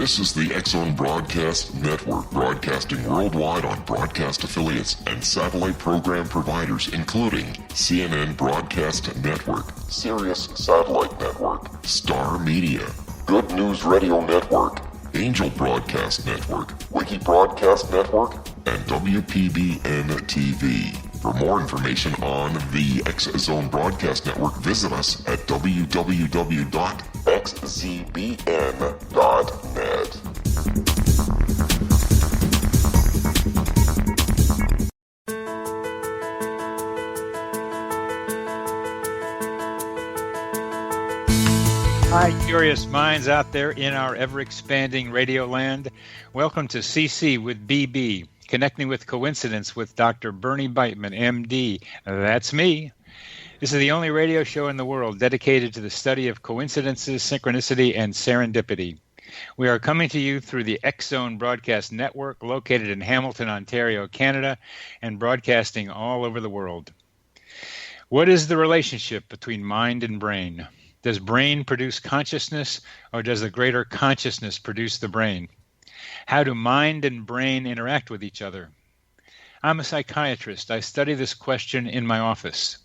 This is the X-Zone Broadcast Network, broadcasting worldwide on broadcast affiliates and satellite program providers, including CNN Broadcast Network, Sirius Satellite Network, Star Media, Good News Radio Network, Angel Broadcast Network, Wiki Broadcast Network, and WPBN TV. For more information on the X-Zone Broadcast Network, visit us at www.xzbn.net. Hi, curious minds out there in our ever-expanding radio land. Welcome to CC with BB, Connecting with Coincidence with Dr. Bernie Beitman, MD. That's me. This is the only radio show in the world dedicated to the study of coincidences, synchronicity, and serendipity. We are coming to you through the X-Zone Broadcast Network, located in Hamilton, Ontario, Canada, and broadcasting all over the world. What is the relationship between mind and brain? Does brain produce consciousness, or does the greater consciousness produce the brain? How do mind and brain interact with each other? I'm a psychiatrist. I study this question in my office.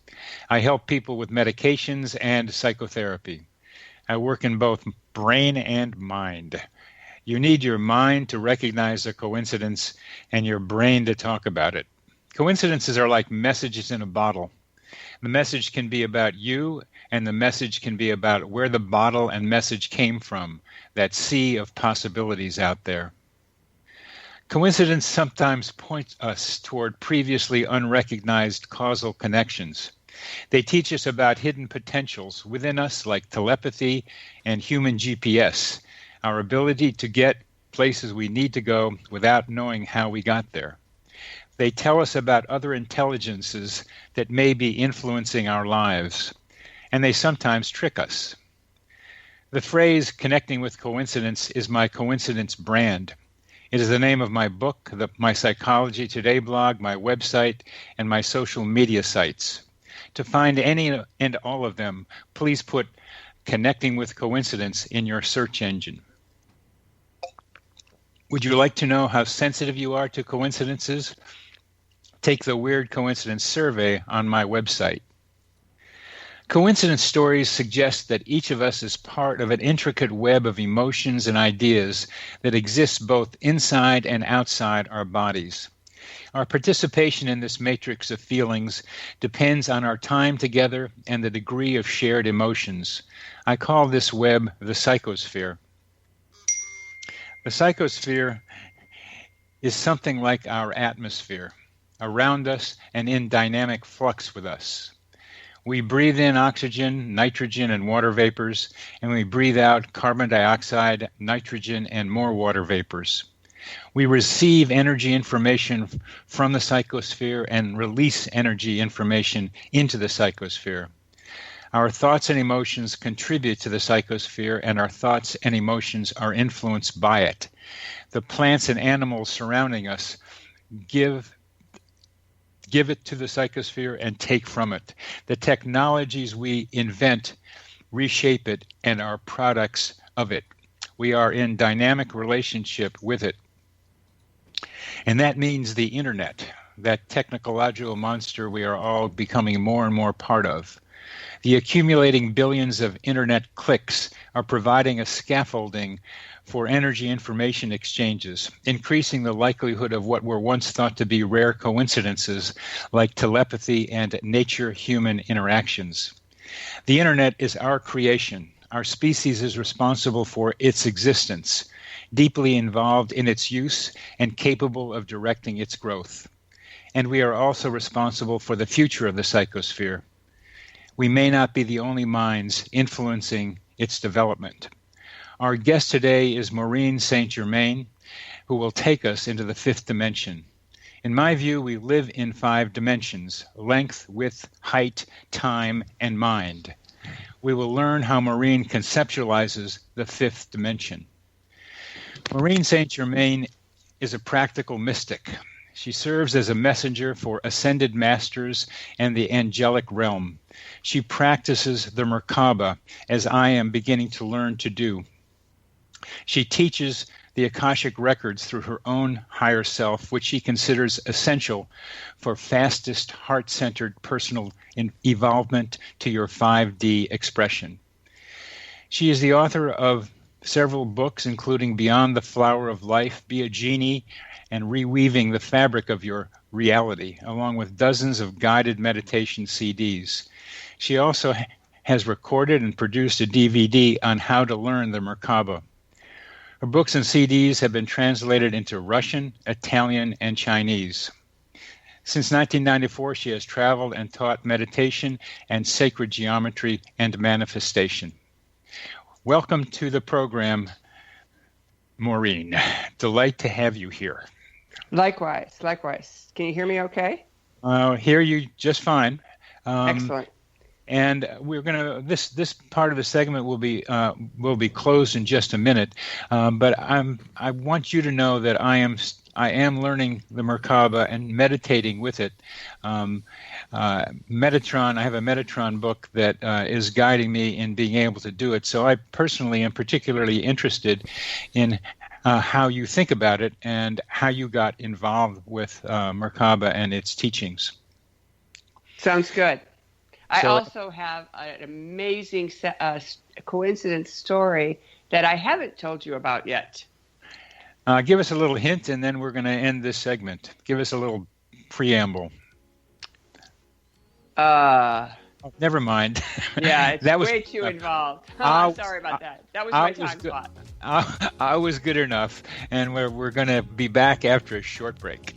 I help people with medications and psychotherapy. I work in both brain and mind. You need your mind to recognize a coincidence and your brain to talk about it. Coincidences are like messages in a bottle. The message can be about you, and the message can be about where the bottle and message came from, that sea of possibilities out there. Coincidence sometimes points us toward previously unrecognized causal connections. They teach us about hidden potentials within us, like telepathy and human GPS, our ability to get places we need to go without knowing how we got there. They tell us about other intelligences that may be influencing our lives, and they sometimes trick us. The phrase connecting with coincidence is my coincidence brand. It is the name of my book, my Psychology Today blog, my website, and my social media sites. To find any and all of them, please put Connecting with Coincidence in your search engine. Would you like to know how sensitive you are to coincidences? Take the Weird Coincidence Survey on my website. Coincidence stories suggest that each of us is part of an intricate web of emotions and ideas that exists both inside and outside our bodies. Our participation in this matrix of feelings depends on our time together and the degree of shared emotions. I call this web the psychosphere. The psychosphere is something like our atmosphere, around us and in dynamic flux with us. We breathe in oxygen, nitrogen, and water vapors, and we breathe out carbon dioxide, nitrogen, and more water vapors. We receive energy information from the psychosphere and release energy information into the psychosphere. Our thoughts and emotions contribute to the psychosphere, and our thoughts and emotions are influenced by it. The plants and animals surrounding us give it to the psychosphere and take from it. The technologies we invent reshape it and are products of it. We are in dynamic relationship with it. And that means the internet, that technological monster we are all becoming more and more part of. The accumulating billions of internet clicks are providing a scaffolding for energy information exchanges, increasing the likelihood of what were once thought to be rare coincidences like telepathy and nature-human interactions. The internet is our creation. Our species is responsible for its existence, deeply involved in its use and capable of directing its growth. And we are also responsible for the future of the psychosphere. We may not be the only minds influencing its development. Our guest today is Maureen St, who will take us into the fifth dimension. In my view, we live in 5 dimensions: length, width, height, time, and mind. We will learn how Maureen conceptualizes the fifth dimension. Maureen St is a practical mystic. She serves as a messenger for ascended masters and the angelic realm. She practices the MerKaBa, as I am beginning to learn to do. She teaches the Akashic Records through her own higher self, which she considers essential for fastest heart-centered personal evolvement to your 5D expression. She is the author of several books, including Beyond the Flower of Life, Be a Genie, and Reweaving the Fabric of Your Reality, along with dozens of guided meditation CDs. She also has recorded and produced a DVD on how to learn the MerKaBa. Her books and CDs have been translated into Russian, Italian, and Chinese. Since 1994, she has traveled and taught meditation and sacred geometry and manifestation. Welcome to the program, Maureen. Delight to have you here. Likewise. Can you hear me okay? Hear you just fine. Excellent. And we're gonna this part of the segment will be closed in just a minute. But I want you to know that I am learning the MerKaBa and meditating with it. Metatron. I have a Metatron book that is guiding me in being able to do it. So I personally am particularly interested in how you think about it and how you got involved with MerKaBa and its teachings. Sounds good. I also have an amazing coincidence story that I haven't told you about yet. Give us a little hint, and then we're going to end this segment. Give us a little preamble. Never mind. Yeah, it's way too involved. Sorry about that. That was my time slot. I was good enough, and we're going to be back after a short break.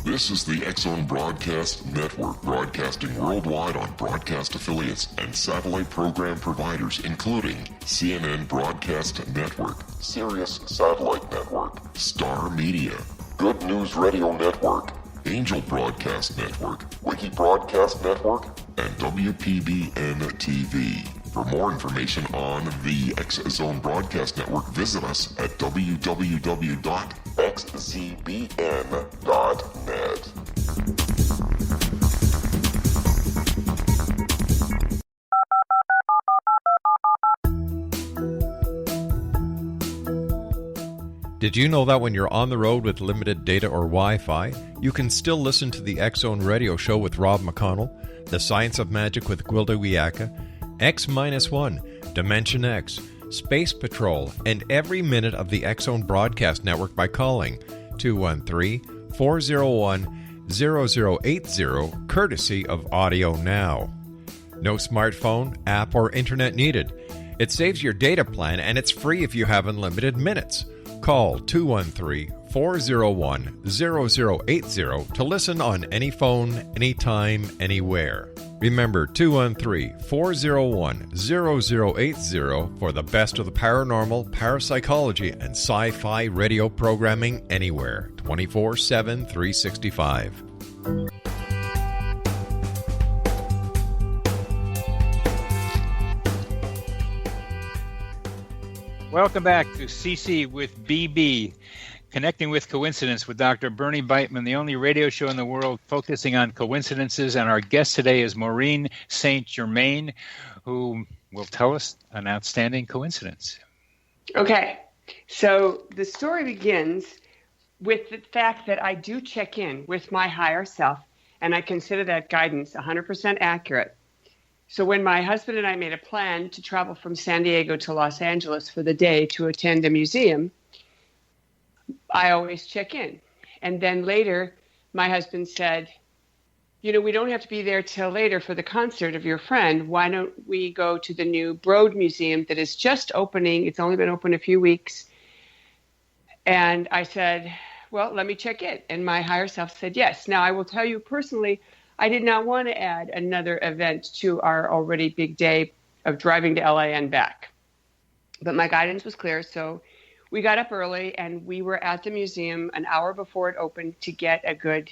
This is the X-Zone Broadcast Network, broadcasting worldwide on broadcast affiliates and satellite program providers, including CNN Broadcast Network, Sirius Satellite Network, Star Media, Good News Radio Network, Angel Broadcast Network, Wiki Broadcast Network, and WPBN TV. For more information on the X-Zone Broadcast Network, visit us at www.xzbn.net. Did you know that when you're on the road with limited data or Wi-Fi, you can still listen to the X-Zone Radio Show with Rob McConnell, The Science of Magic with Gwilda Wiyaka, X-1, Dimension X, Space Patrol, and every minute of the X-Zone Broadcast Network by calling 213-401-0080, courtesy of Audio Now. No smartphone, app, or internet needed. It saves your data plan, and it's free if you have unlimited minutes. Call 213-401-0080 to listen on any phone, anytime, anywhere. Remember 213-401-0080 for the best of the paranormal, parapsychology, and sci-fi radio programming anywhere, 24/7, 365. Welcome back to CC with BB, Connecting with Coincidence with Dr. Bernie Beitman, the only radio show in the world focusing on coincidences. And our guest today is Maureen St, who will tell us an outstanding coincidence. Okay, so the story begins with the fact that I do check in with my higher self, and I consider that guidance 100% accurate. So when my husband and I made a plan to travel from San Diego to Los Angeles for the day to attend a museum, I always check in. And then later, my husband said, you know, we don't have to be there till later for the concert of your friend. Why don't we go to the new Broad Museum that is just opening? It's only been open a few weeks. And I said, well, let me check in. And my higher self said yes. Now, I will tell you personally, I did not want to add another event to our already big day of driving to LA and back. But my guidance was clear, so we got up early and we were at the museum an hour before it opened to get a good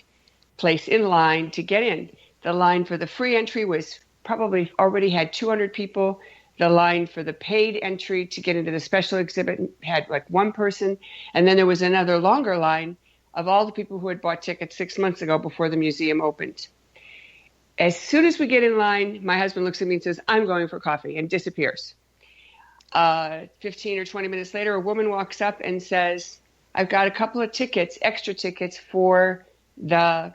place in line to get in. The line for the free entry was probably already had 200 people. The line for the paid entry to get into the special exhibit had like one person. And then there was another longer line of all the people who had bought tickets 6 months ago before the museum opened. As soon as we get in line, my husband looks at me and says, I'm going for coffee, and disappears. 15 or 20 minutes later, a woman walks up and says, I've got a couple of tickets, extra tickets for the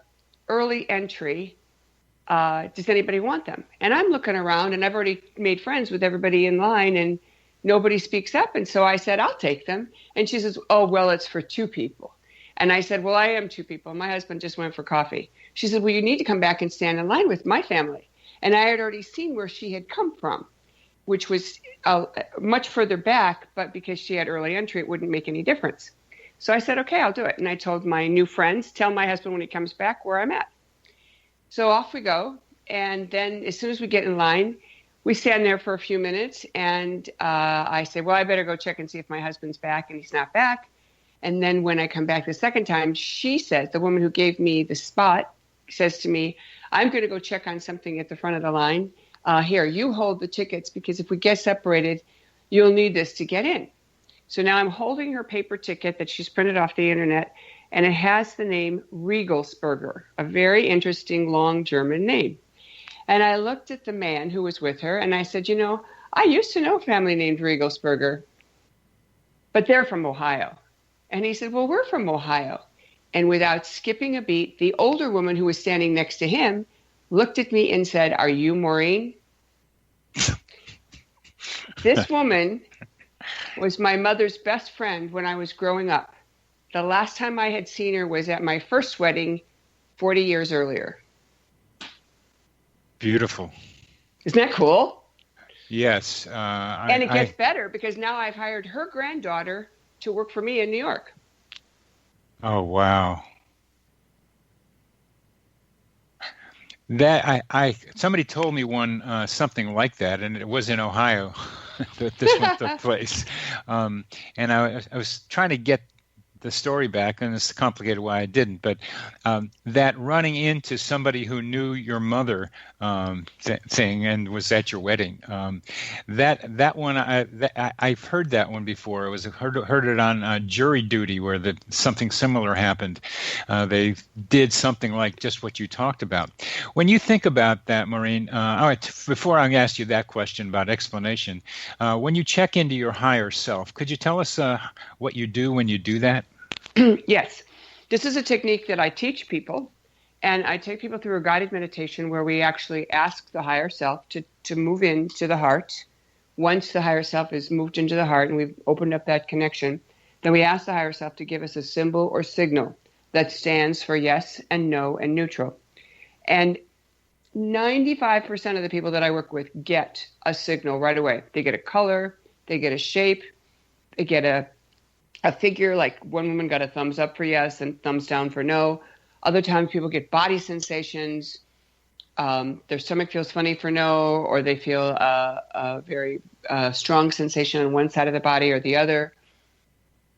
early entry. Does anybody want them? And I'm looking around, and I've already made friends with everybody in line, and nobody speaks up. And so I said, I'll take them. And she says, oh, well, it's for two people. And I said, well, I am two people. My husband just went for coffee. She said, well, you need to come back and stand in line with my family. And I had already seen where she had come from, which was much further back, but because she had early entry, it wouldn't make any difference. So I said, okay, I'll do it. And I told my new friends, tell my husband when he comes back where I'm at. So off we go. And then as soon as we get in line, we stand there for a few minutes. And I say, well, I better go check and see if my husband's back. And he's not back. And then when I come back the second time, she says, the woman who gave me the spot says to me, I'm going to go check on something at the front of the line. Here, you hold the tickets, because if we get separated, you'll need this to get in. So now I'm holding her paper ticket that she's printed off the internet, and it has the name Regelsberger, a very interesting long German name. And I looked at the man who was with her, and I said, you know, I used to know a family named Regelsberger, but they're from Ohio. And he said, well, we're from Ohio. And without skipping a beat, the older woman who was standing next to him looked at me and said, are you Maureen? This woman was my mother's best friend when I was growing up. The last time I had seen her was at my first wedding 40 years earlier. Beautiful. Isn't that cool? Yes. And it gets better, because now I've hired her granddaughter to work for me in New York. Oh, wow. That somebody told me one something like that, and it was in Ohio that this one took place. And I was trying to get the story back, and it's complicated why I didn't. But that running into somebody who knew your mother thing and was at your wedding, that one I've heard that one before. It was heard it on Jury Duty, where something similar happened. They did something like just what you talked about. When you think about that, Maureen, all right, before I ask you that question about explanation, when you check into your higher self, could you tell us what you do when you do that? Yes. This is a technique that I teach people, and I take people through a guided meditation where we actually ask the higher self to move into the heart. Once the higher self is moved into the heart and we've opened up that connection, then we ask the higher self to give us a symbol or signal that stands for yes and no and neutral. And 95% of the people that I work with get a signal right away. They get a color, they get a shape, they get a figure, like one woman got a thumbs up for yes and thumbs down for no. Other times people get body sensations. Their stomach feels funny for no, or they feel a very strong sensation on one side of the body or the other.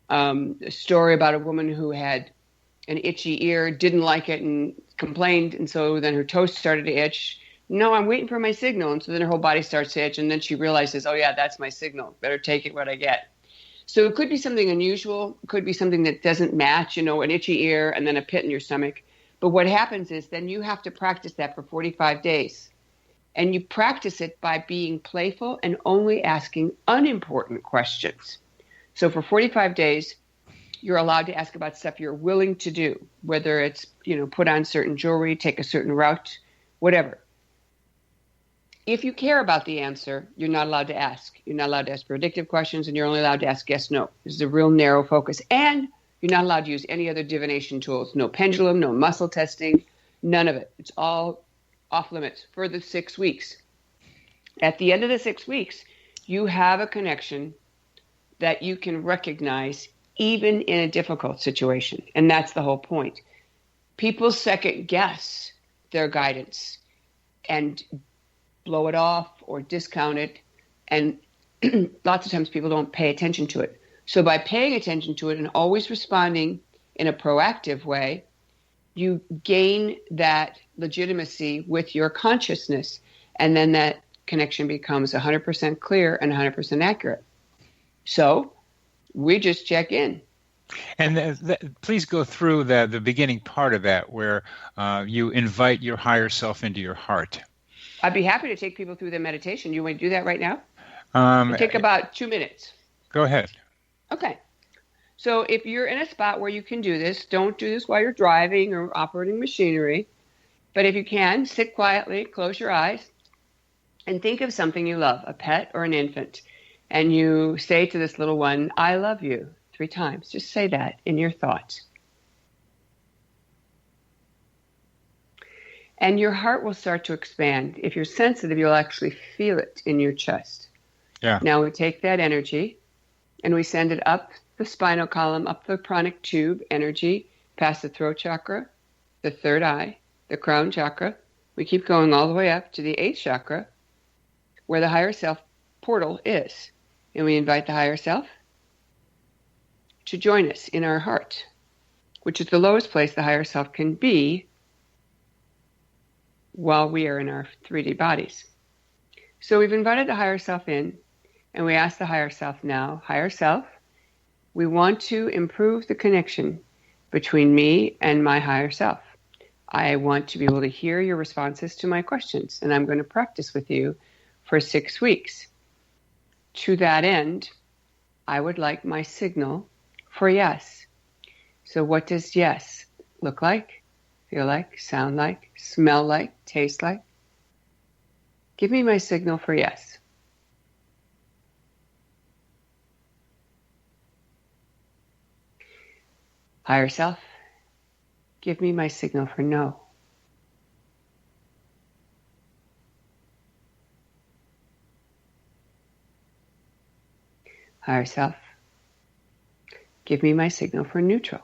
A story about a woman who had an itchy ear, didn't like it and complained, and so then her toes started to itch. No, I'm waiting for my signal. And so then her whole body starts to itch, and then she realizes, oh yeah, that's my signal. Better take it what I get. So it could be something unusual. It could be something that doesn't match, an itchy ear and then a pit in your stomach. But what happens is then you have to practice that for 45 days. And you practice it by being playful and only asking unimportant questions. So for 45 days, you're allowed to ask about stuff you're willing to do, whether it's, put on certain jewelry, take a certain route, whatever. If you care about the answer, you're not allowed to ask. You're not allowed to ask predictive questions, and you're only allowed to ask yes, no. This is a real narrow focus. And you're not allowed to use any other divination tools. No pendulum, no muscle testing, none of it. It's all off limits for the 6 weeks. At the end of the 6 weeks, you have a connection that you can recognize even in a difficult situation. And that's the whole point. People second guess their guidance and blow it off or discount it. And lots of times people don't pay attention to it. So by paying attention to it and always responding in a proactive way, you gain that legitimacy with your consciousness. And then that connection becomes 100% clear and 100% accurate. So we just check in. And please go through the beginning part of that where you invite your higher self into your heart. I'd be happy to take people through the meditation. You want to do that right now? It'll take about 2 minutes. Go ahead. Okay. So if you're in a spot where you can do this, don't do this while you're driving or operating machinery. But if you can, sit quietly, close your eyes, and think of something you love, a pet or an infant. And you say to this little one, I love you, 3 times. Just say that in your thoughts. And your heart will start to expand. If you're sensitive, you'll actually feel it in your chest. Yeah. Now we take that energy and we send it up the spinal column, up the pranic tube, energy, past the throat chakra, the third eye, the crown chakra. We keep going all the way up to the 8th chakra, where the higher self portal is. And we invite the higher self to join us in our heart, which is the lowest place the higher self can be while we are in our 3D bodies. So we've invited the higher self in, and we ask the higher self now, higher self, we want to improve the connection between me and my higher self. I want to be able to hear your responses to my questions, and I'm going to practice with you for 6 weeks. To that end, I would like my signal for yes. So what does yes look like, feel like, sound like, smell like, taste like? Give me my signal for yes. Higher self, give me my signal for no. Higher self, give me my signal for neutral.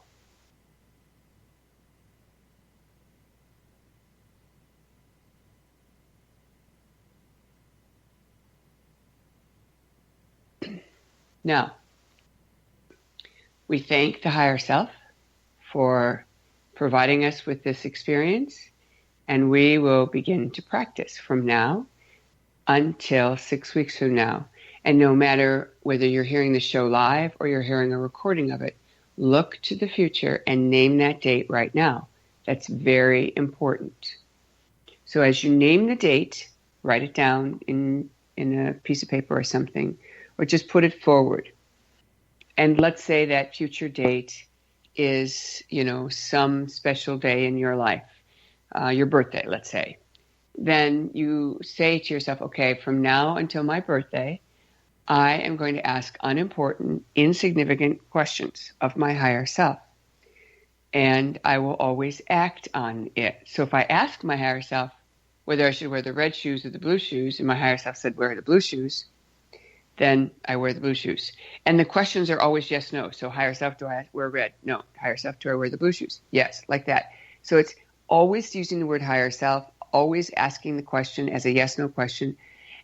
Now, we thank the higher self for providing us with this experience, and we will begin to practice from now until 6 weeks from now. And no matter whether you're hearing the show live or you're hearing a recording of it, look to the future and name that date right now. That's very important. So as you name the date, write it down in a piece of paper or something, or just put it forward. And let's say that future date is, some special day in your life, your birthday, let's say. Then you say to yourself, okay, from now until my birthday, I am going to ask unimportant, insignificant questions of my higher self. And I will always act on it. So if I ask my higher self whether I should wear the red shoes or the blue shoes, and my higher self said wear the blue shoes, then I wear the blue shoes. And the questions are always yes, no. So higher self, do I wear red? No. Higher self, do I wear the blue shoes? Yes, like that. So it's always using the word higher self, always asking the question as a yes, no question.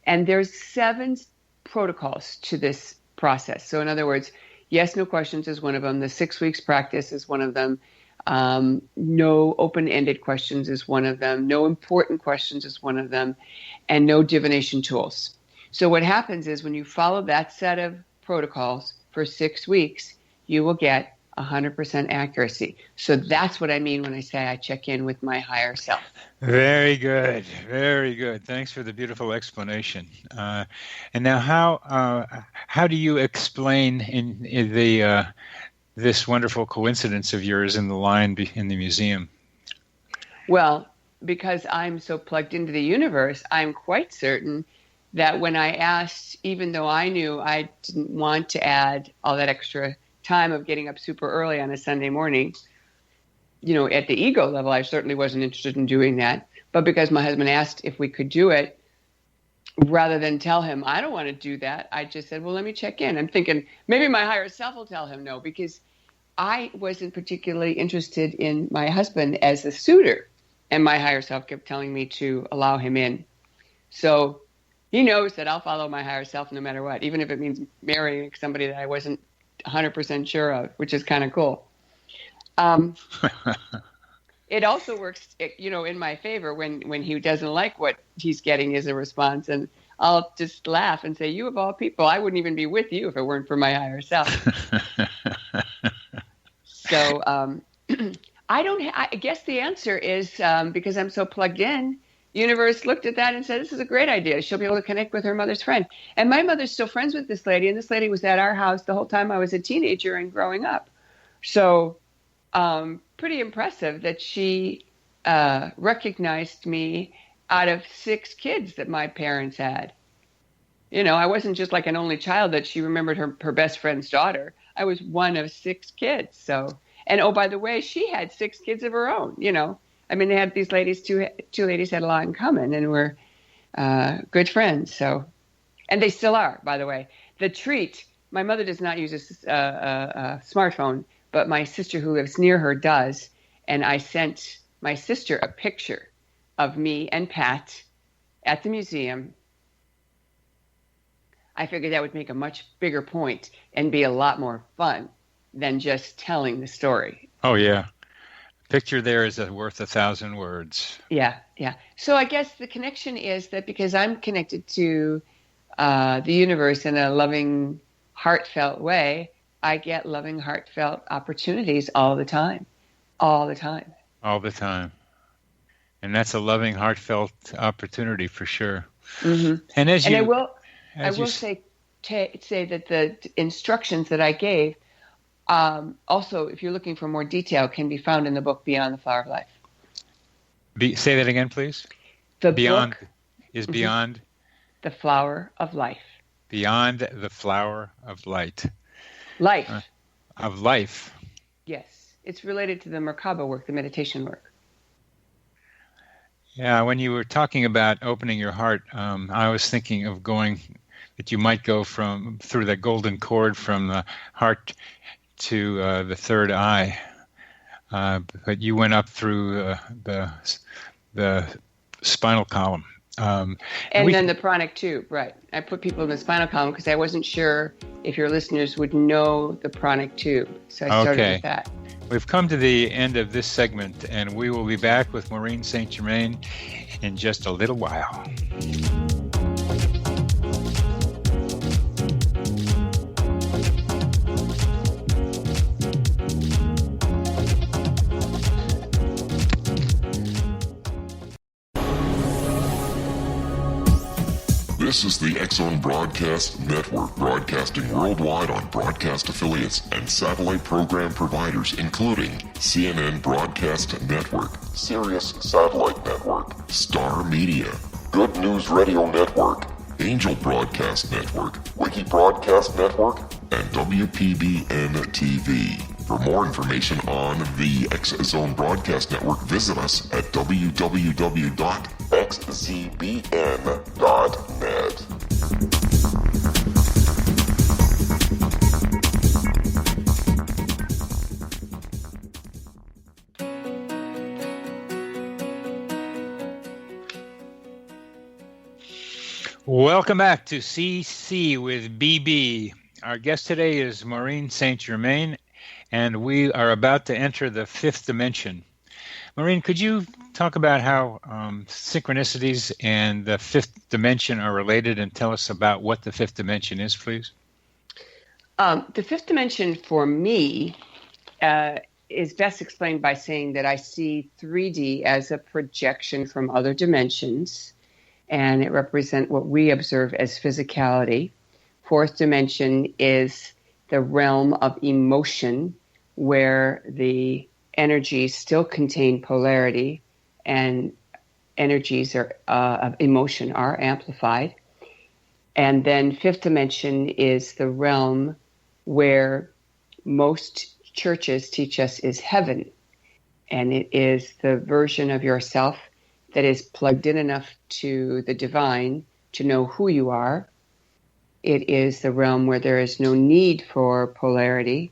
And there's 7 protocols to this process. So in other words, yes, no questions is one of them. The 6 weeks practice is one of them. No open-ended questions is one of them. No important questions is one of them. And no divination tools. So what happens is when you follow that set of protocols for 6 weeks, you will get 100% accuracy. So that's what I mean when I say I check in with my higher self. Very good. Very good. Thanks for the beautiful explanation. And now how do you explain in the this wonderful coincidence of yours in the line in the museum? Well, because I'm so plugged into the universe, I'm quite certain that when I asked, even though I knew I didn't want to add all that extra time of getting up super early on a Sunday morning, at the ego level, I certainly wasn't interested in doing that. But because my husband asked if we could do it, rather than tell him, I don't want to do that, I just said, well, let me check in. I'm thinking maybe my higher self will tell him no, because I wasn't particularly interested in my husband as a suitor. And my higher self kept telling me to allow him in. So he knows that I'll follow my higher self no matter what, even if it means marrying somebody that I wasn't 100% sure of, which is kind of cool. it also works, in my favor when he doesn't like what he's getting as a response. And I'll just laugh and say, you of all people, I wouldn't even be with you if it weren't for my higher self. So I guess the answer is because I'm so plugged in, universe looked at that and said, this is a great idea. She'll be able to connect with her mother's friend. And my mother's still friends with this lady. And this lady was at our house the whole time I was a teenager and growing up. So pretty impressive that she recognized me out of 6 kids that my parents had. I wasn't just like an only child that she remembered her best friend's daughter. I was one of 6 kids. So, and oh, by the way, she had 6 kids of her own, they had these ladies, two ladies had a lot in common and were good friends. So, and they still are, by the way. The treat, my mother does not use a smartphone, but my sister who lives near her does. And I sent my sister a picture of me and Pat at the museum. I figured that would make a much bigger point and be a lot more fun than just telling the story. Oh, yeah. Picture there is worth 1,000 words. Yeah. So I guess the connection is that because I'm connected to the universe in a loving, heartfelt way, I get loving, heartfelt opportunities all the time. All the time. All the time. And that's a loving, heartfelt opportunity for sure. Mm-hmm. And I will say that the instructions that I gave, also, if you're looking for more detail, can be found in the book Beyond the Flower of Life. Say that again, please. The Beyond book is Beyond the Flower of Life. Beyond the Flower of Light. Life. Of life. Yes. It's related to the MerKaBa work, the meditation work. Yeah, when you were talking about opening your heart, I was thinking of that you might go through that golden cord from the heart to the third eye, but you went up through the spinal column. And then the pranic tube, right. I put people in the spinal column because I wasn't sure if your listeners would know the pranic tube. So I started with that. We've come to the end of this segment, and we will be back with Maureen St. in just a little while. This is the X-Zone Broadcast Network, broadcasting worldwide on broadcast affiliates and satellite program providers, including CNN Broadcast Network, Sirius Satellite Network, Star Media, Good News Radio Network, Angel Broadcast Network, Wiki Broadcast Network, and WPBN TV. For more information on the X-Zone Broadcast Network, visit us at www.xzbn.net. Welcome back to CC with BB. Our guest today is Maureen St. and we are about to enter the 5th dimension. Maureen, could you talk about how synchronicities and the 5th dimension are related and tell us about what the 5th dimension is, please? The 5th dimension for me is best explained by saying that I see 3D as a projection from other dimensions, and it represents what we observe as physicality. 4th dimension is the realm of emotion, where the energies still contain polarity and energies of emotion are amplified. And then 5th dimension is the realm where most churches teach us is heaven. And it is the version of yourself that is plugged in enough to the divine to know who you are. It is the realm where there is no need for polarity,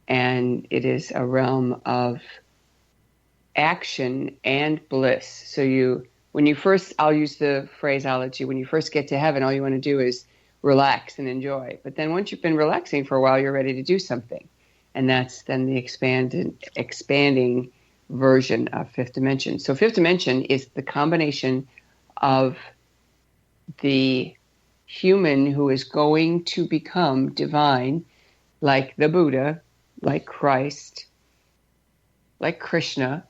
and it is a realm of action and bliss. So I'll use the phraseology, when you first get to heaven, all you want to do is relax and enjoy. But then once you've been relaxing for a while, you're ready to do something. And that's then the expanding version of fifth dimension. So fifth dimension is the combination of the human who is going to become divine, like the Buddha, like Christ, like Krishna,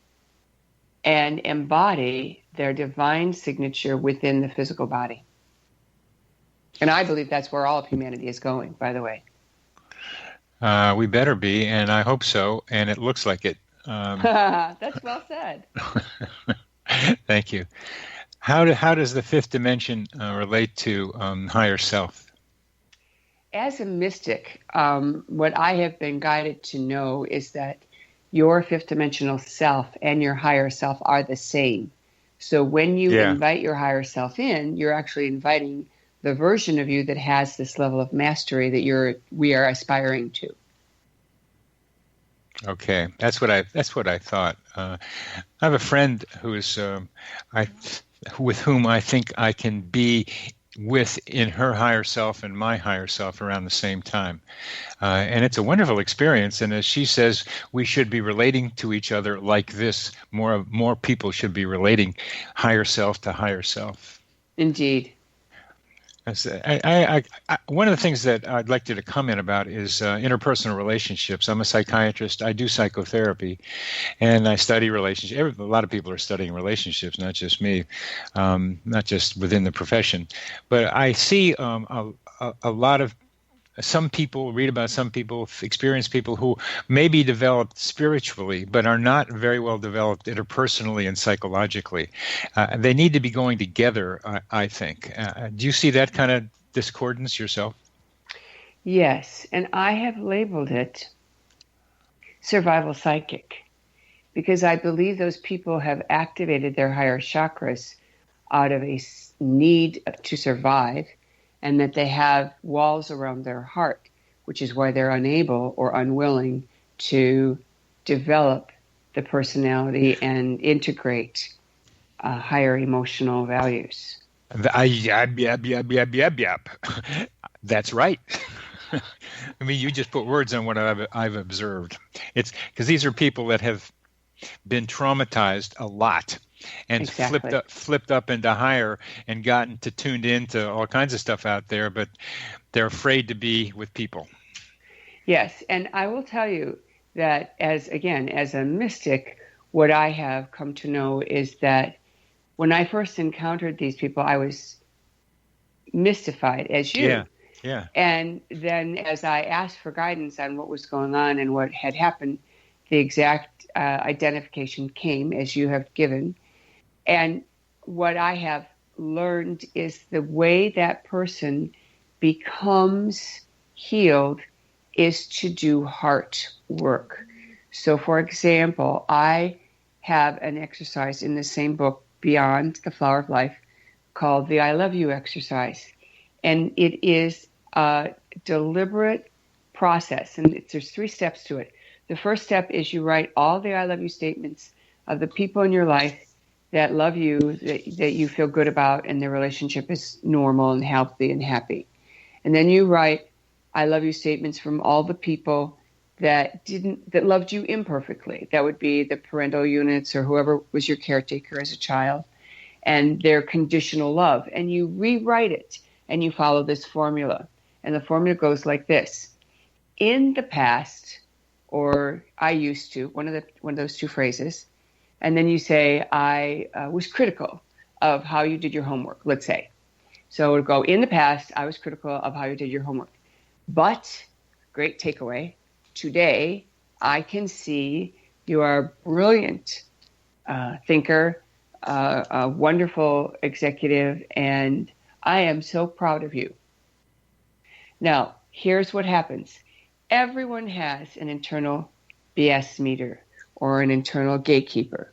and embody their divine signature within the physical body. And I believe that's where all of humanity is going, by the way. We better be, and I hope so, and it looks like it. That's well said. Thank you. How does the fifth dimension relate to higher self? As a mystic, what I have been guided to know is that your fifth dimensional self and your higher self are the same. So when you invite your higher self in, you're actually inviting the version of you that has this level of mastery that we are aspiring to. Okay, that's what I thought. I have a friend who is with whom I think I can be in her higher self and my higher self around the same time, and it's a wonderful experience. And as she says, we should be relating to each other like this. More people should be relating higher self to higher self. Indeed. One of the things that I'd like you to comment about is interpersonal relationships. I'm a psychiatrist. I do psychotherapy, and I study relationships. A lot of people are studying relationships, not just me, not just within the profession. But I see a lot of some people, read about some people, experience people who may be developed spiritually, but are not very well developed interpersonally and psychologically. They need to be going together, I think. Do you see that kind of discordance yourself? Yes, and I have labeled it survival psychic, because I believe those people have activated their higher chakras out of a need to survive, and that they have walls around their heart, which is why they're unable or unwilling to develop the personality and integrate higher emotional values. That's right. I mean, you just put words on what I've observed. It's because these are people that have been traumatized a lot and Exactly. flipped up into higher and gotten tuned into all kinds of stuff out there, but they're afraid to be with people. Yes, and I will tell you that as a mystic, what I have come to know is that when I first encountered these people, I was mystified as you. Yeah. And then as I asked for guidance on what was going on and what had happened, the exact identification came as you have given. And what I have learned is the way that person becomes healed is to do heart work. So, for example, I have an exercise in the same book, Beyond the Flower of Life, called the I Love You exercise. And it is a deliberate process, and there's 3 steps to it. The first step is you write all the I love you statements of the people in your life that love you, that you feel good about, and their relationship is normal and healthy and happy. And then you write I love you statements from all the people that loved you imperfectly. That would be the parental units or whoever was your caretaker as a child, and their conditional love. And you rewrite it, and you follow this formula. And the formula goes like this. In the past, or I used to, one of those 2 phrases, and then you say, I was critical of how you did your homework, let's say. So it would go, in the past, I was critical of how you did your homework. But, great takeaway, today, I can see you are a brilliant thinker, a wonderful executive, and I am so proud of you. Now, here's what happens. Everyone has an internal BS meter or an internal gatekeeper.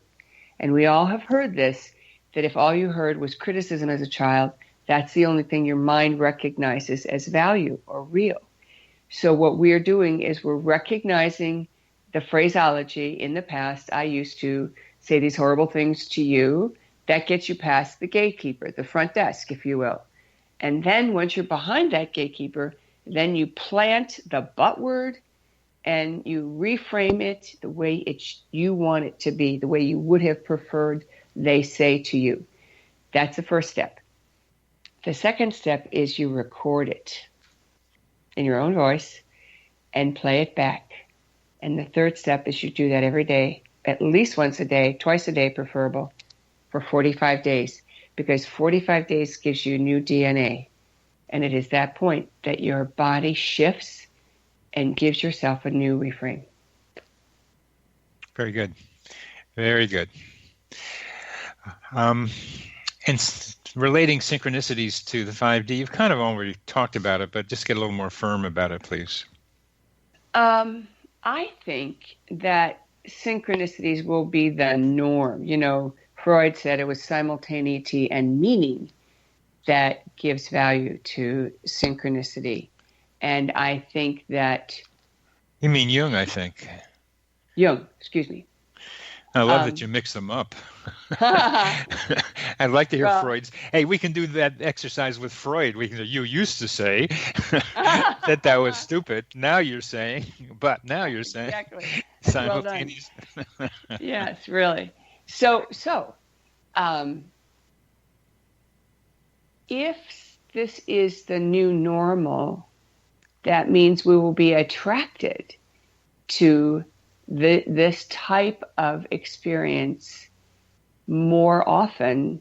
And we all have heard this, that if all you heard was criticism as a child, that's the only thing your mind recognizes as value or real. So what we're doing is we're recognizing the phraseology in the past. I used to say these horrible things to you. That gets you past the gatekeeper, the front desk, if you will. And then once you're behind that gatekeeper, then you plant the but word and you reframe it the way you want it to be, the way you would have preferred they say to you. That's the first step. The second step is you record it in your own voice and play it back. And the third step is you do that every day, at least once a day, twice a day preferable, for 45 days, because 45 days gives you new DNA. And it is that point that your body shifts and gives yourself a new reframe. Very good. Very good. And relating synchronicities to the 5D, you've kind of already talked about it, but just get a little more firm about it, please. I think that synchronicities will be the norm. You know, Freud said it was simultaneity and meaning that gives value to synchronicity. And I think that... You mean Jung, I think. Jung, excuse me. I love that you mix them up. I'd like to hear Freud's. Hey, we can do that exercise with Freud. You used to say that was stupid. Now you're saying, but now you're saying. Exactly. Simultaneous. Well done. Yes, really. So, if this is the new normal, that means we will be attracted to this type of experience more often,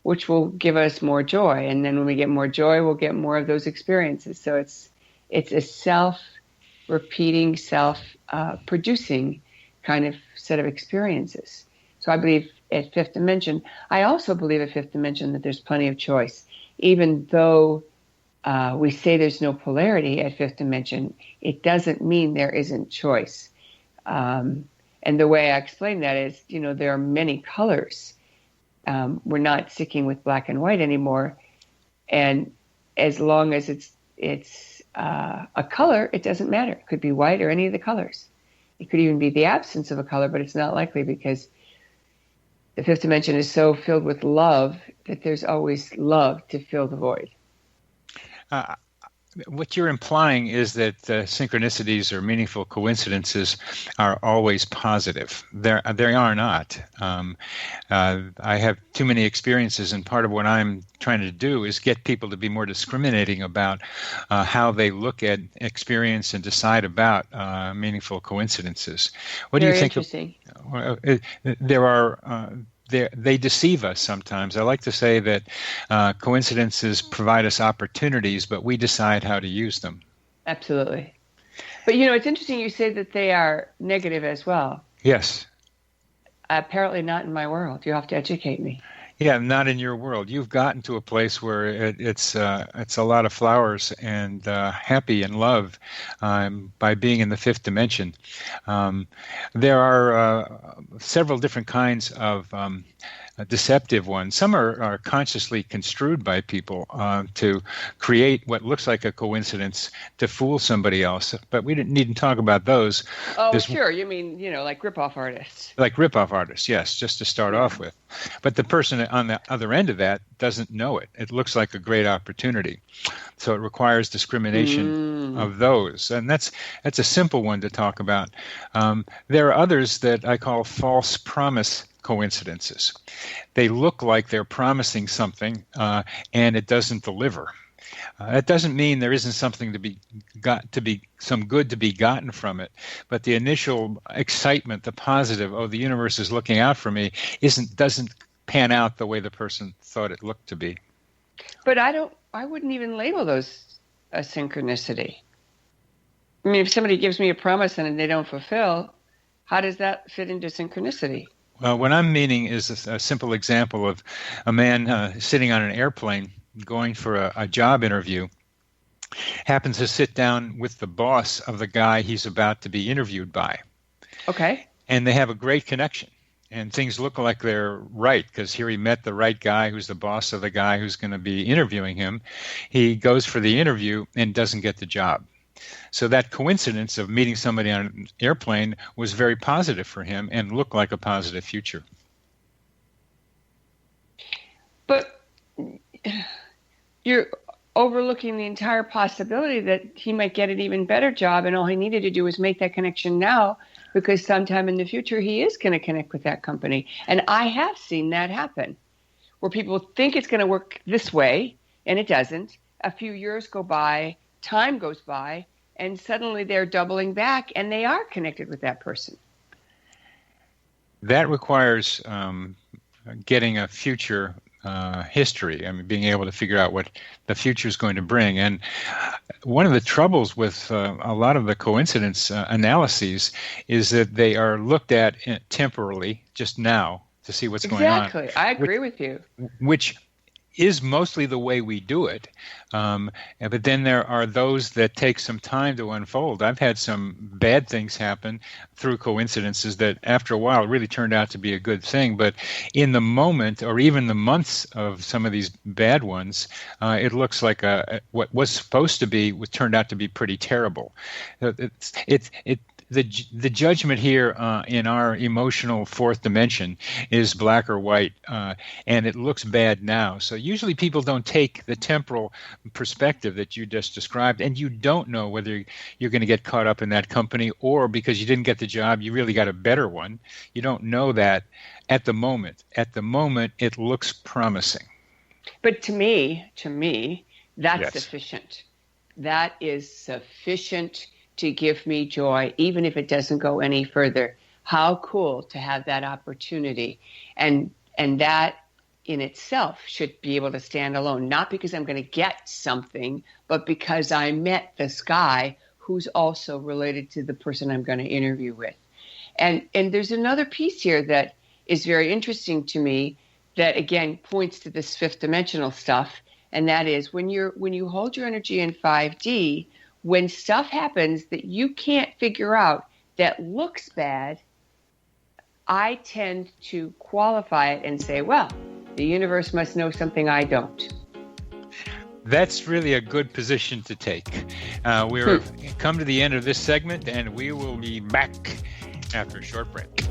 which will give us more joy. And then when we get more joy, we'll get more of those experiences. So it's a self-repeating, self-producing kind of set of experiences. So I believe at fifth dimension, I also believe at fifth dimension that there's plenty of choice. Even though we say there's no polarity at fifth dimension, it doesn't mean there isn't choice. And the way I explain that is, you know, there are many colors. We're not sticking with black and white anymore. And as long as it's a color, it doesn't matter. It could be white or any of the colors. It could even be the absence of a color, but it's not likely because the fifth dimension is so filled with love that there's always love to fill the void. What you're implying is that synchronicities or meaningful coincidences are always positive. They are not. I have too many experiences, and part of what I'm trying to do is get people to be more discriminating about how they look at experience and decide about meaningful coincidences. What do you think? Interesting. There are. They deceive us sometimes. I like to say that coincidences provide us opportunities, but we decide how to use them. Absolutely. But, you know, it's interesting you say that they are negative as well. Yes. Apparently not in my world. You have to educate me. Yeah, not in your world. You've gotten to a place where it's a lot of flowers and happy and love by being in the fifth dimension. There are several different kinds of deceptive ones. Some are consciously construed by people to create what looks like a coincidence to fool somebody else. But we didn't need to talk about those. Oh, sure. You mean, you know, like rip-off artists. Like rip-off artists, yes, just to start off with. But the person on the other end of that doesn't know it. It looks like a great opportunity. So it requires discrimination of those. And that's a simple one to talk about. There are others that I call false promise coincidences. They look like they're promising something and it doesn't deliver. It doesn't mean there isn't something some good to be gotten from it, but the initial excitement, the positive, oh, the universe is looking out for me, doesn't pan out the way the person thought it looked to be. But I wouldn't even label those a synchronicity. I mean, if somebody gives me a promise and they don't fulfill, how does that fit into synchronicity? Well, what I'm meaning is a simple example of a man sitting on an airplane going for a job interview, happens to sit down with the boss of the guy he's about to be interviewed by. Okay. And they have a great connection. And things look like they're right, because here he met the right guy who's the boss of the guy who's going to be interviewing him. He goes for the interview and doesn't get the job. So that coincidence of meeting somebody on an airplane was very positive for him and looked like a positive future. But you're overlooking the entire possibility that he might get an even better job, and all he needed to do was make that connection now, because sometime in the future he is going to connect with that company. And I have seen that happen, where people think it's going to work this way, and it doesn't. A few years go by, time goes by, and suddenly they're doubling back, and they are connected with that person. That requires getting a future history. I mean, being able to figure out what the future is going to bring. And one of the troubles with a lot of the coincidence analyses is that they are looked at temporally, just now, to see what's going on. Exactly. I agree with you. Which is mostly the way we do it. But then there are those that take some time to unfold. I've had some bad things happen through coincidences that after a while really turned out to be a good thing. But in the moment, or even the months of some of these bad ones, it looks like what was supposed to be turned out to be pretty terrible. The judgment here in our emotional fourth dimension is black or white, and it looks bad now. So usually people don't take the temporal perspective that you just described, and you don't know whether you're going to get caught up in that company, or because you didn't get the job, you really got a better one. You don't know that at the moment. At the moment, it looks promising. But to me, that's Yes. sufficient. That is sufficient to give me joy, even if it doesn't go any further. How cool to have that opportunity. And that in itself should be able to stand alone, not because I'm going to get something, but because I met this guy who's also related to the person I'm going to interview with. And there's another piece here that is very interesting to me that, again, points to this fifth dimensional stuff. And that is when you hold your energy in 5D, when stuff happens that you can't figure out that looks bad, I tend to qualify it and say, well, the universe must know something I don't. That's really a good position to take. We're come to the end of this segment, and we will be back after a short break.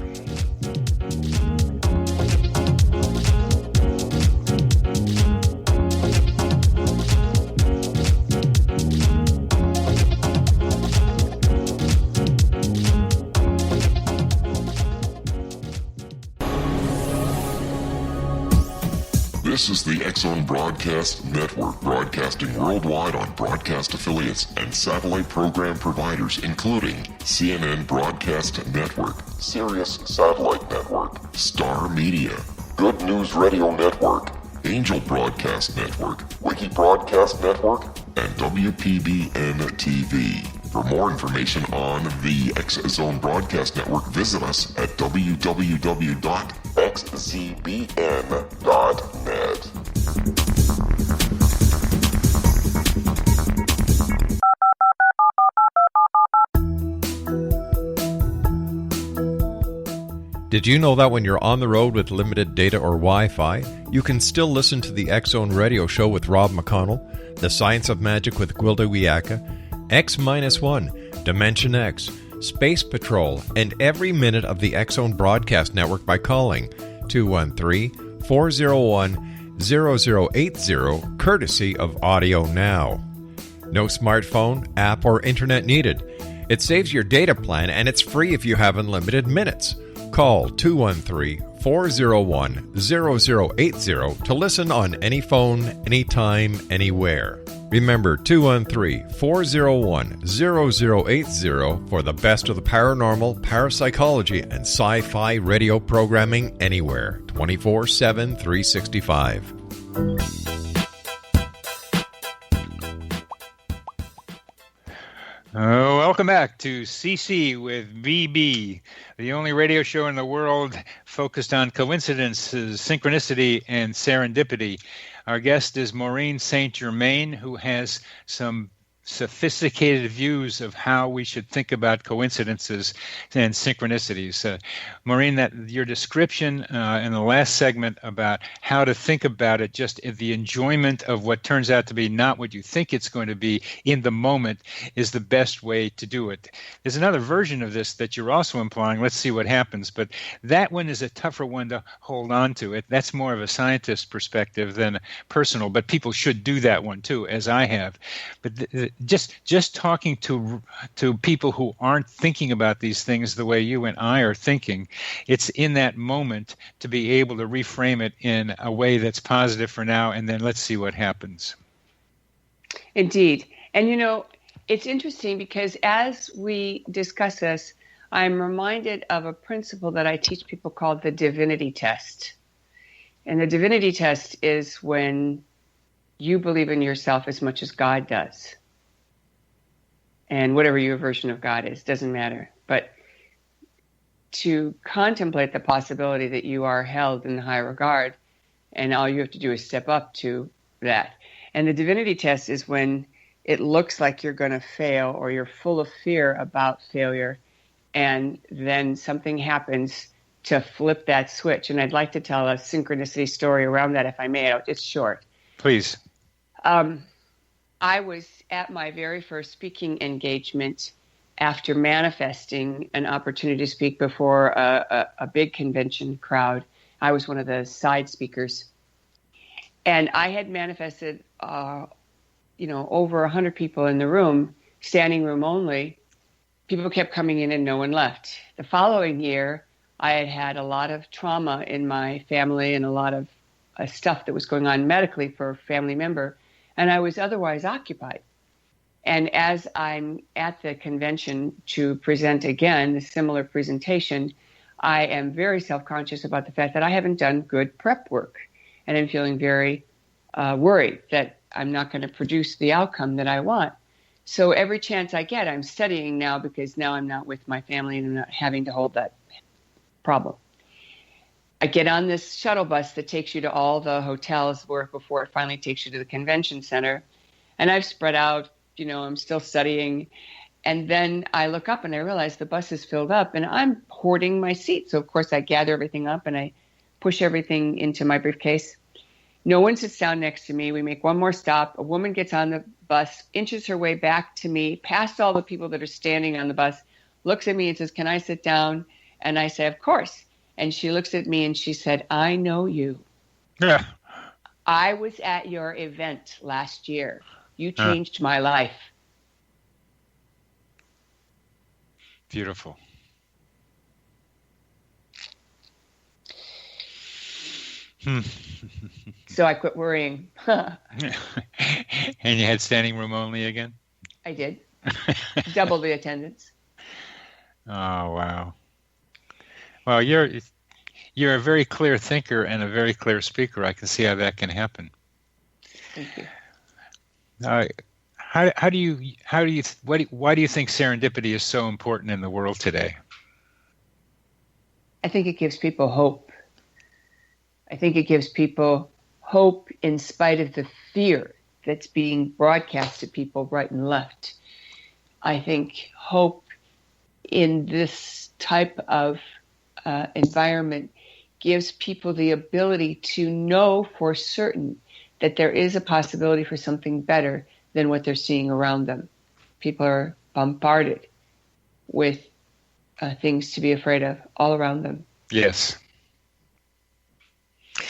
This is the X-Zone Broadcast Network, broadcasting worldwide on broadcast affiliates and satellite program providers, including CNN Broadcast Network, Sirius Satellite Network, Star Media, Good News Radio Network, Angel Broadcast Network, Wiki Broadcast Network, and WPBN TV. For more information on the X-Zone Broadcast Network, visit us at www.xzbn.net. Did you know that when you're on the road with limited data or Wi-Fi, you can still listen to the X-Zone Radio Show with Rob McConnell, The Science of Magic with Gwilda Wiyaka, X-1, Dimension X, Space Patrol, and every minute of the X-Zone Broadcast Network by calling 213-401-0080, courtesy of Audio Now. No smartphone, app, or internet needed. It saves your data plan, and it's free if you have unlimited minutes. Call 213-401-0080 to listen on any phone, anytime, anywhere. Remember 213-401-0080 for the best of the paranormal, parapsychology, and sci-fi radio programming anywhere, 24/7, 365. Welcome back to CC with BB, the only radio show in the world focused on coincidences, synchronicity, and serendipity. Our guest is Maureen St. Germain, who has some sophisticated views of how we should think about coincidences and synchronicities. Maureen, that your description in the last segment about how to think about it, just the enjoyment of what turns out to be not what you think it's going to be in the moment, is the best way to do it. There's another version of this that you're also implying. Let's see what happens. But that one is a tougher one to hold on to. That's more of a scientist perspective than personal, but people should do that one too, as I have. But just talking to people who aren't thinking about these things the way you and I are thinking, it's in that moment to be able to reframe it in a way that's positive for now, and then let's see what happens. Indeed. And it's interesting because as we discuss this, I'm reminded of a principle that I teach people called the divinity test. And the divinity test is when you believe in yourself as much as God does. And whatever your version of God is, doesn't matter. But to contemplate the possibility that you are held in high regard, and all you have to do is step up to that. And the divinity test is when it looks like you're going to fail or you're full of fear about failure, and then something happens to flip that switch. And I'd like to tell a synchronicity story around that, if I may. It's short. Please. I was at my very first speaking engagement after manifesting an opportunity to speak before a big convention crowd. I was one of the side speakers. And I had manifested, over 100 people in the room, standing room only. People kept coming in and no one left. The following year, I had had a lot of trauma in my family and a lot of stuff that was going on medically for a family member. And I was otherwise occupied. And as I'm at the convention to present again a similar presentation, I am very self-conscious about the fact that I haven't done good prep work. And I'm feeling very worried that I'm not going to produce the outcome that I want. So every chance I get, I'm studying now because now I'm not with my family and I'm not having to hold that problem. I get on this shuttle bus that takes you to all the hotels before it finally takes you to the convention center. And I've spread out, I'm still studying. And then I look up and I realize the bus is filled up and I'm hoarding my seat. So, of course, I gather everything up and I push everything into my briefcase. No one sits down next to me. We make one more stop. A woman gets on the bus, inches her way back to me, past all the people that are standing on the bus, looks at me and says, "Can I sit down?" And I say, "Of course." And she looks at me and she said, "I know you. Yeah. I was at your event last year. You changed my life." Beautiful. So I quit worrying. And you had standing room only again? I did. Double the attendance. Oh, wow. Well, you're a very clear thinker and a very clear speaker. I can see how that can happen. Thank you. Why do you think serendipity is so important in the world today? I think it gives people hope. I think it gives people hope in spite of the fear that's being broadcast to people right and left. I think hope in this type of environment gives people the ability to know for certain that there is a possibility for something better than what they're seeing around them. People are bombarded with things to be afraid of all around them. Yes.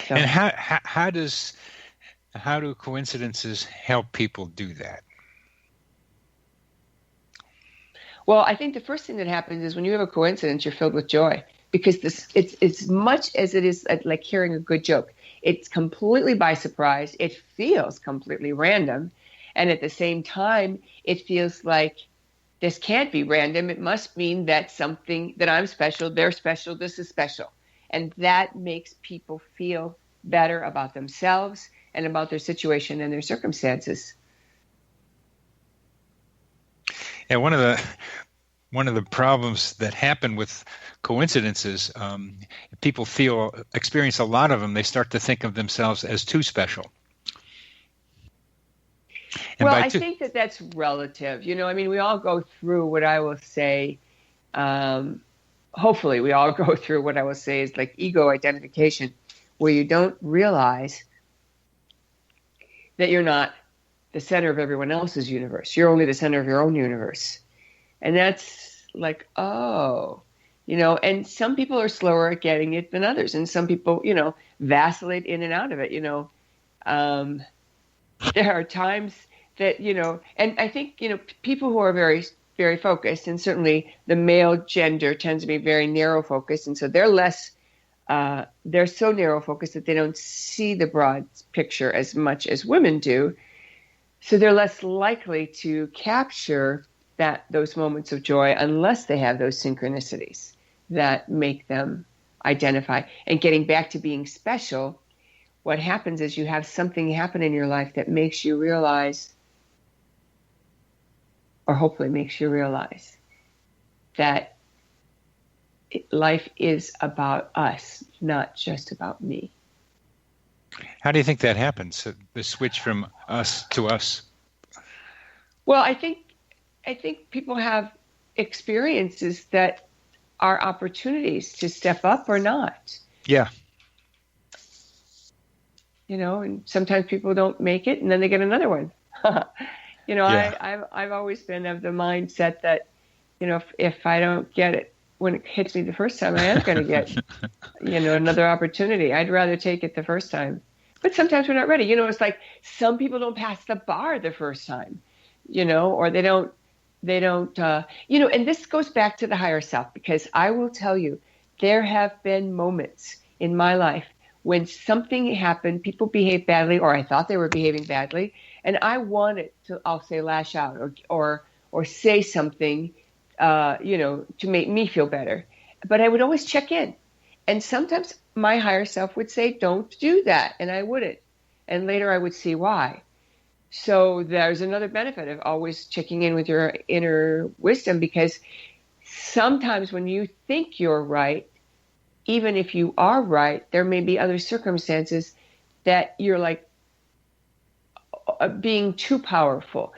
So, and how do coincidences help people do that? Well, I think the first thing that happens is when you have a coincidence, you're filled with joy. Because it's as much as it is like hearing a good joke, it's completely by surprise. It feels completely random. And at the same time, it feels like this can't be random. It must mean that I'm special, they're special, this is special. And that makes people feel better about themselves and about their situation and their circumstances. Yeah, one of the problems that happen with coincidences, people experience a lot of them. They start to think of themselves as too special. And well, by I think that that's relative. I mean, we all go through what I will say. Hopefully, we all go through what I will say is like ego identification, where you don't realize that you're not the center of everyone else's universe. You're only the center of your own universe. And that's like, oh, and some people are slower at getting it than others. And some people, vacillate in and out of it, there are times that, and I think, people who are very, very focused, and certainly the male gender tends to be very narrow focused. And so they're less, they're so narrow focused that they don't see the broad picture as much as women do. So they're less likely to capture those moments of joy unless they have those synchronicities that make them identify. And getting back to being special, what happens is you have something happen in your life that makes you realize, or hopefully makes you realize, that life is about us, not just about me. How do you think that happens, the switch from us to us? Well, I think people have experiences that are opportunities to step up or not. Yeah. And sometimes people don't make it, and then they get another one. Yeah. I've always been of the mindset that, if I don't get it when it hits me the first time, I am going to get, another opportunity. I'd rather take it the first time. But sometimes we're not ready. It's like some people don't pass the bar the first time, or they don't, and this goes back to the higher self, because I will tell you, there have been moments in my life when something happened, people behaved badly, or I thought they were behaving badly, and I wanted to, I'll say, lash out or say something, to make me feel better. But I would always check in. And sometimes my higher self would say, don't do that. And I wouldn't. And later I would see why. So there's another benefit of always checking in with your inner wisdom, because sometimes when you think you're right, even if you are right, there may be other circumstances that you're like being too powerful.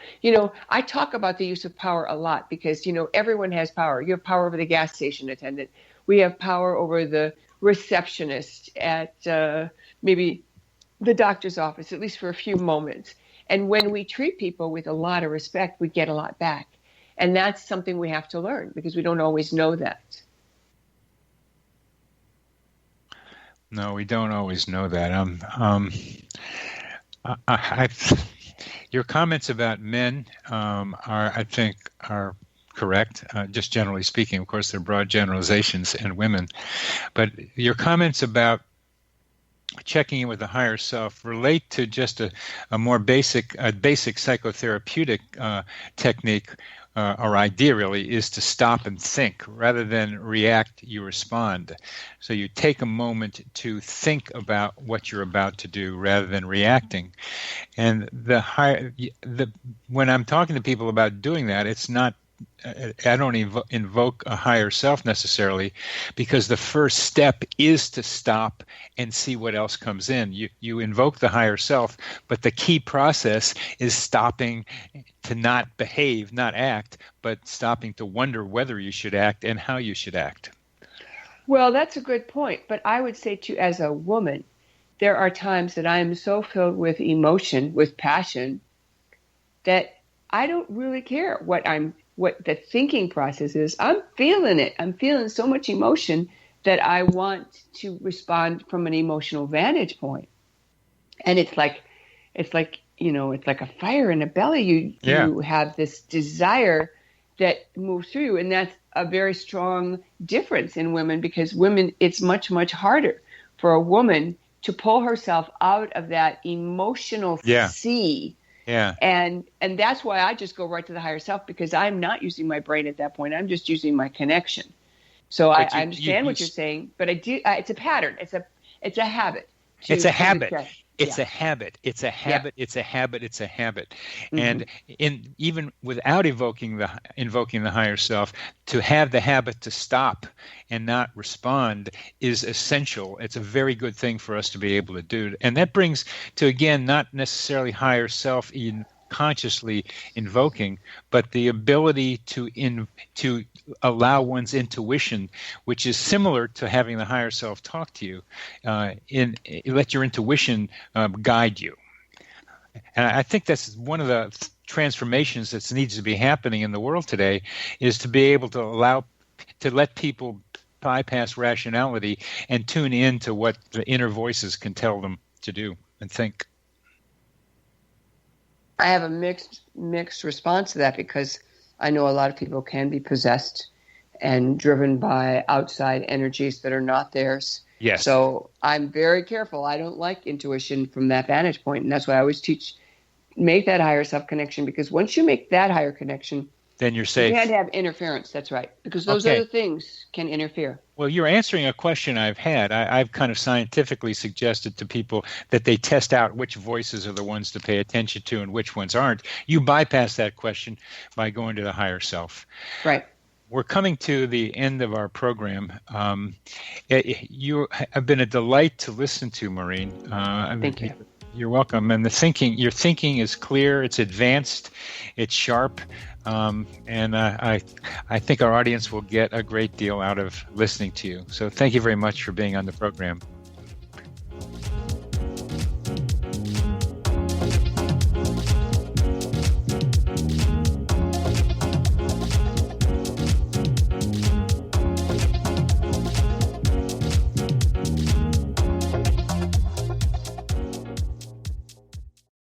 I talk about the use of power a lot because, everyone has power. You have power over the gas station attendant. We have power over the receptionist at maybe the doctor's office, at least for a few moments. And when we treat people with a lot of respect, we get a lot back. And that's something we have to learn, because we don't always know that. No, we don't always know that. Your comments about men I think are correct, just generally speaking. Of course, they're broad generalizations, and women. But your comments about checking in with the higher self relate to just a more basic psychotherapeutic technique, or idea really, is to stop and think. Rather than react, you respond. So you take a moment to think about what you're about to do rather than reacting. And when I'm talking to people about doing that, it's not, I don't invoke a higher self necessarily, because the first step is to stop and see what else comes in. You invoke the higher self, but the key process is stopping to not behave, not act, but stopping to wonder whether you should act and how you should act. Well, that's a good point. But I would say to you, as a woman, there are times that I am so filled with emotion, with passion, that I don't really care what the thinking process is. I'm feeling it. I'm feeling so much emotion that I want to respond from an emotional vantage point. And it's like it's like a fire in the belly. You have this desire that moves through you, and that's a very strong difference in women, because women, it's much, much harder for a woman to pull herself out of that emotional sea. Yeah. And that's why I just go right to the higher self, because I'm not using my brain at that point. I'm just using my connection. So I understand what you're saying, but I do. It's a pattern. It's a habit. It's a habit. It's a habit. It's a habit. It's a habit. It's a habit. Mm-hmm. And even without invoking the higher self, to have the habit to stop and not respond is essential. It's a very good thing for us to be able to do. And that brings to, again, not necessarily higher self in consciously invoking, but the ability to allow one's intuition, which is similar to having the higher self talk to you, let your intuition guide you. And I think that's one of the transformations that needs to be happening in the world today, is to be able to let people bypass rationality and tune in to what the inner voices can tell them to do and think. I have a mixed response to that, because I know a lot of people can be possessed and driven by outside energies that are not theirs. Yes. So I'm very careful. I don't like intuition from that vantage point, and that's why I always teach, make that higher self connection, because once you make that higher connection, then you're safe. You can't have interference. That's right, because those other things can interfere. Well, you're answering a question I've had. I've kind of scientifically suggested to people that they test out which voices are the ones to pay attention to and which ones aren't. You bypass that question by going to the higher self. Right. We're coming to the end of our program. You have been a delight to listen to, Maureen. Thank you. You're welcome. And your thinking is clear, it's advanced, it's sharp, and I think our audience will get a great deal out of listening to you. So thank you very much for being on the program.